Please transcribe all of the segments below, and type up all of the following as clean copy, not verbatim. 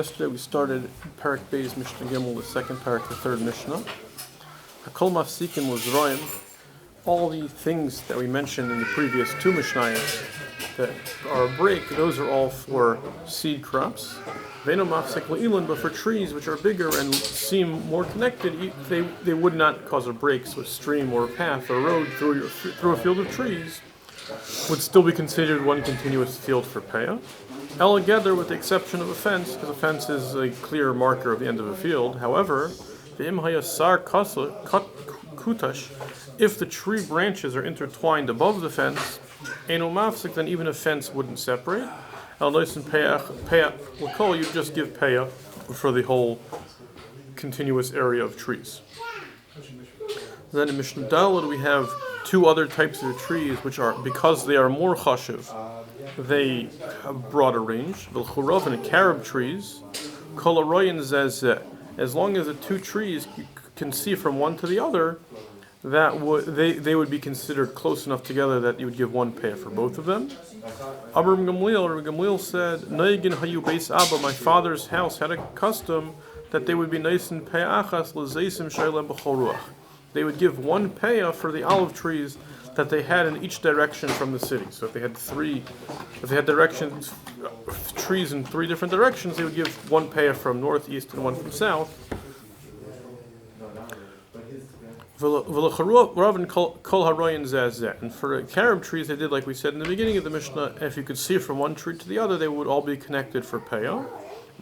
Yesterday we started Parak Beis Mishna Gimel, the second Parak, the third Mishnah. Hakol Mafsikim was Roim. All the things that we mentioned in the previous two Mishnayos that are a break, those are all for seed crops. Ve'eno Mafsik Le'ilan, but for trees which are bigger and seem more connected, they would not cause a break. So a stream or a path or a road through a field of trees would still be considered one continuous field for Peah. Altogether, with the exception of a fence, because a fence is a clear marker of the end of a field. However, the imhayasar kutash, if the tree branches are intertwined above the fence, eno mafsik, then even a fence wouldn't separate. Al noisin peah l'kol, you just give peah for the whole continuous area of trees. Then in Mishna Daled we have two other types of trees which are, because they are more chashiv, they have broader range. V'lchurov and carob trees, kol haroeh zeh. As long as the two trees can see from one to the other, they would be considered close enough together that you would give one peah for both of them. Rabbi Gamliel said, "Noigin hayu beis Abba, my father's house had a custom that they would be nice and peah achas l'zeisim shaylem b'chol ruach. They would give one peah for the olive trees that they had in each direction from the city. So if they had trees in three different directions, they would give one peah from north, east, and one from south. And for carob trees, they did like we said in the beginning of the Mishnah. If you could see from one tree to the other, they would all be connected for peah.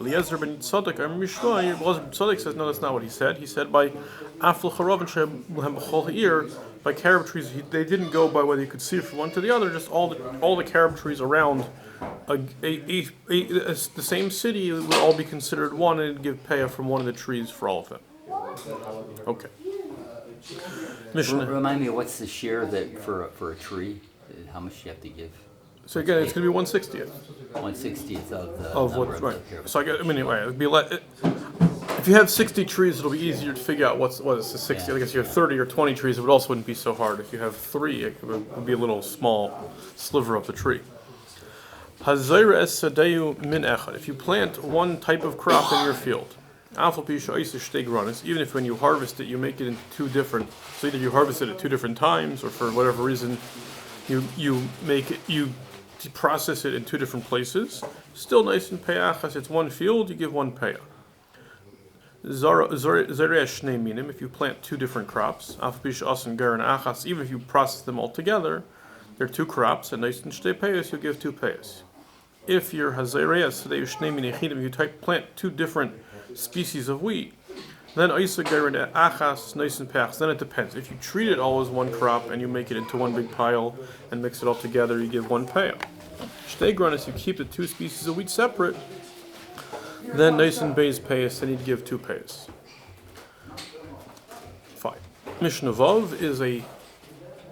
Eliezer ben Tzadok, our Mishna, Tzadok says no, that's not what he said. He said by afl charob and haroeh, by carob trees, they didn't go by whether you could see from one to the other. Just all the carob trees around the same city would all be considered one, and give peah from one of the trees for all of them. Okay. Mishna. Remind me, what's the shiur that for a tree? How much do you have to give? So again, it's going to be 1/60th. 1/60th of what? Right. So anyway, it'd be if you have 60 trees, it'll be easier to figure out what is the 60. Yeah. I guess you have 30 or 20 trees, it would also wouldn't be so hard. If you have 3, it would be a little small sliver of the tree. Hazayra es sadeyu min echad. If you plant one type of crop in your field, even if when you harvest it, you make it into two different. So either you harvest it at two different times, or for whatever reason, you process it in two different places. Still nice and peah. It's one field, you give one peah. If you plant two different crops, even if you process them all together, they're two crops, and nice and shtei peahs, you give two peahs. If you're you plant two different species of wheat, then then it depends. If you treat it all as one crop and you make it into one big pile and mix it all together, you give one peah. Shteigron is you keep the two species of wheat separate, then nice and beis peahs, then you'd give two peahs. Fine. Mishnah Vav is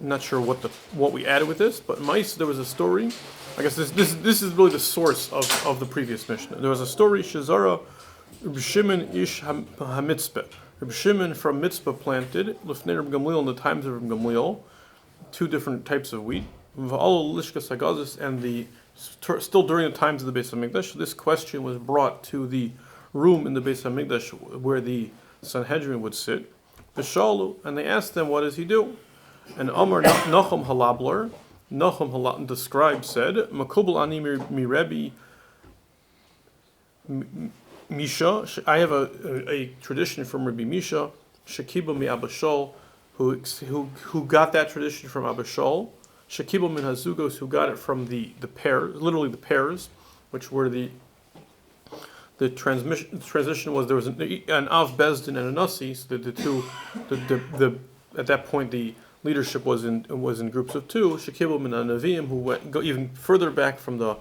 not sure what we added with this, but there was a story. I guess this is really the source of the previous Mishnah. There was a story, Shazara Rabbi Shimon ish hamitzpeh. Rabbi Shimon from Mitzpah planted, Lifnei Rabbi Gamliel, in the times of Rabbi Gamliel, two different types of wheat. And still during the times of the Beis HaMikdash, this question was brought to the room in the Beis HaMikdash where the Sanhedrin would sit. And they asked them, what does he do? And Amar Nachum Halabler, the scribe said, Makubal ani mi Rebbe Misha, I have a tradition from Rabbi Misha, Shekiba mi Abba Shol, who got that tradition from Abba Shol, Shekiba min Hazugos, who got it from the pairs, literally the pairs, which were the transition was there was an Av Bezdin and a Nasi, so the at that point the leadership was in groups of two. Shekiba min Anavim, who go even further back from the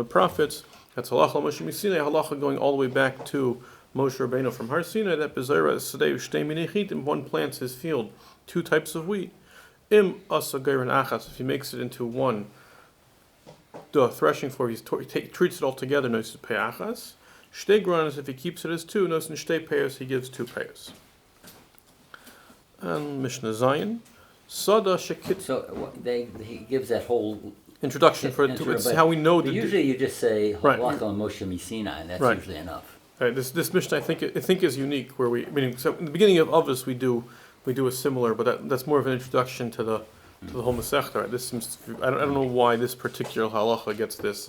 prophets. That's halacha Moshe Sinai, halacha going all the way back to Moshe Rabbeinu from Har Sinai. That bezayra sadei shtei minei, one plants his field, two types of wheat. Im asa geirin achas, if he makes it into one, the threshing floor, he treats it all together. Nois peah achas. Shtei granos, if he keeps it as two, nois shtei peahs, he gives two peahs. And Mishnah Zion, sada shekit. So he gives that whole introduction for it. It's how we know that. Usually you just say Halakha Moshe Sinai, and that's usually enough. This Mishnah I think is unique. So in the beginning of Avos we do a similar, but that's more of an introduction to the whole Masechta. Right? This seems I don't know why this particular halacha gets this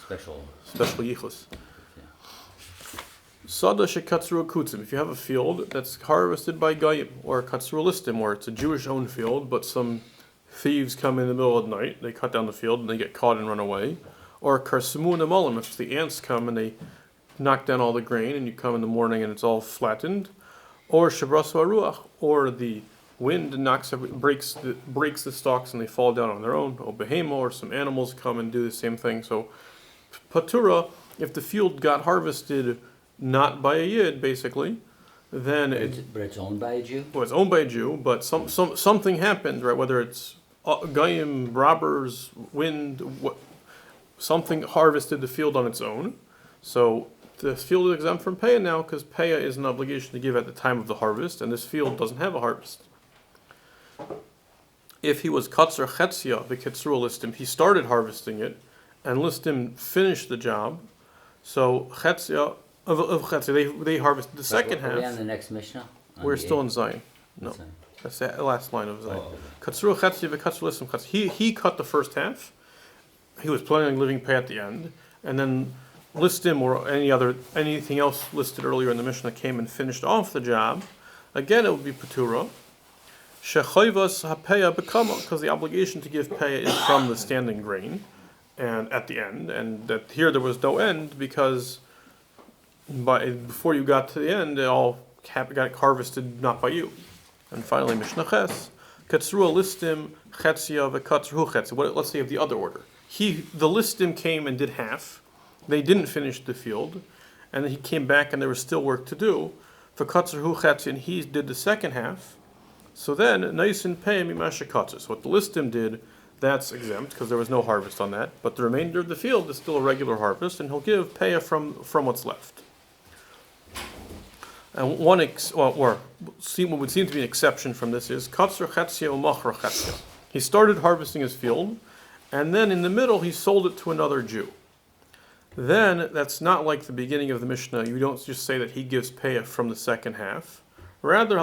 Special yichus. Yeah. Sada shekatzru akutzim. If you have a field that's harvested by Goyim, or katzru listim, where it's a Jewish-owned field, but some thieves come in the middle of the night, they cut down the field and they get caught and run away. Or karsamu nemalim, if the ants come and they knock down all the grain, and you come in the morning and it's all flattened. Or shabrasu aruach, or the wind breaks the stalks and they fall down on their own. Or behema, or some animals come and do the same thing. So patura, if the field got harvested not by a yid, basically, then but it's owned by a Jew. Well, it's owned by a Jew, but something happened, right? Whether it's goyim, robbers, wind, something harvested the field on its own. So the field is exempt from Peah now, because Peah is an obligation to give at the time of the harvest, and this field doesn't have a harvest. If he was katzer chetzia v'ketzru listim, he started harvesting it, and listim finished the job. So chetzia of chetzia, they harvested the second half. Are we on the next Mishnah? We're still in Zion. No, that's the last line of Zion. Katzru chetzia v'ketzru listim chetzia. He cut the first half. He was planning on living Peah at the end, and then listim or anything else listed earlier in the Mishnah came and finished off the job. Again, it would be patura. Shechayvas hapeya bekama, because the obligation to give Peah is from the standing grain, and at the end, and that here there was no end because before you got to the end, it all got harvested not by you. And finally, Mishnah Ches, katzru listim chetzia v'katzru chetzia. Let's say of the other order. The listim came and did half. They didn't finish the field, and then he came back and there was still work to do. V'katzru chetzia, and he did the second half. So then, naisin Peah mimasha katzur. So what the listim did, that's exempt because there was no harvest on that. But the remainder of the field is still a regular harvest, and he'll give Peah from what's left. And what would seem to be an exception from this is katzur chetzia u'machra chetzia. He started harvesting his field, and then in the middle he sold it to another Jew. Then that's not like the beginning of the Mishnah. You don't just say that he gives Peah from the second half. Rather,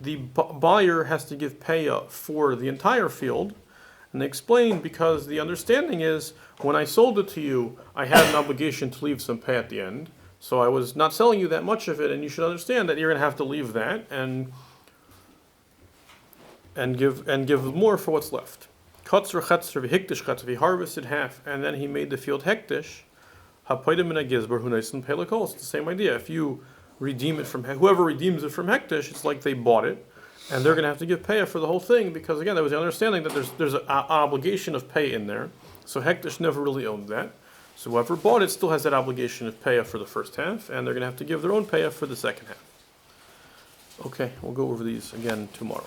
the buyer has to give Peah for the entire field. And they explain because the understanding is, when I sold it to you, I had an obligation to leave some Peah at the end. So I was not selling you that much of it, and you should understand that you're going to have to leave that and give more for what's left. Katzer chetzer v'hikdish chetzer, he harvested half, and then he made the field hektish. Hapoidim min hagizber hunaisen Peah l'kol. It's the same idea. If you redeem it from whoever redeems it from hektish, it's like they bought it, and they're going to have to give Peah for the whole thing because again, there was the understanding that there's an obligation of Peah in there. So hektish never really owned that. So whoever bought it still has that obligation of Peah for the first half, and they're going to have to give their own Peah for the second half. Okay, we'll go over these again tomorrow.